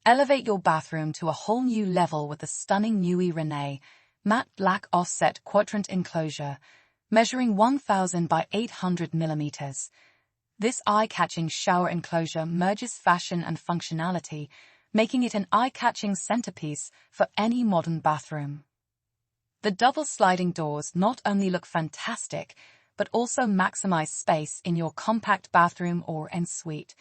Elevate your bathroom to a whole new level with the stunning Nuie Rene matte black offset quadrant enclosure, measuring 1,000 by 800 millimeters. This eye-catching shower enclosure merges fashion and functionality, making it an eye-catching centerpiece for any modern bathroom. The double sliding doors not only look fantastic, but also maximize space in your compact bathroom or ensuite.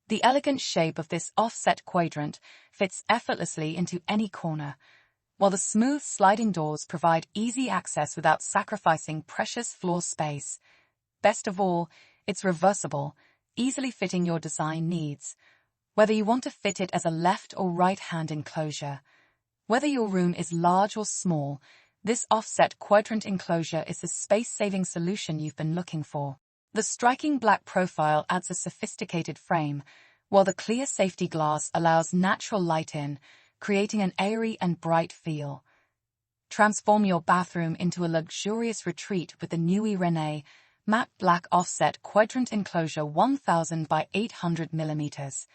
The elegant shape of this offset quadrant fits effortlessly into any corner, while the smooth sliding doors provide easy access without sacrificing precious floor space. Best of all, it's reversible, easily fitting your design needs, whether you want to fit it as a left or right-hand enclosure. Whether your room is large or small, this offset quadrant enclosure is the space-saving solution you've been looking for. The striking black profile adds a sophisticated frame, while the clear safety glass allows natural light in, creating an airy and bright feel. Transform your bathroom into a luxurious retreat with the Nuie Rene matte black offset quadrant enclosure 1,000 by 800 millimeters,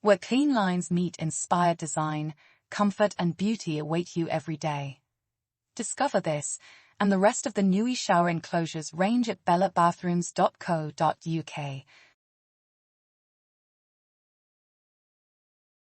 where clean lines meet inspired design, comfort and beauty await you every day. Discover this and the rest of the Nuie shower enclosures range at bellabathrooms.co.uk.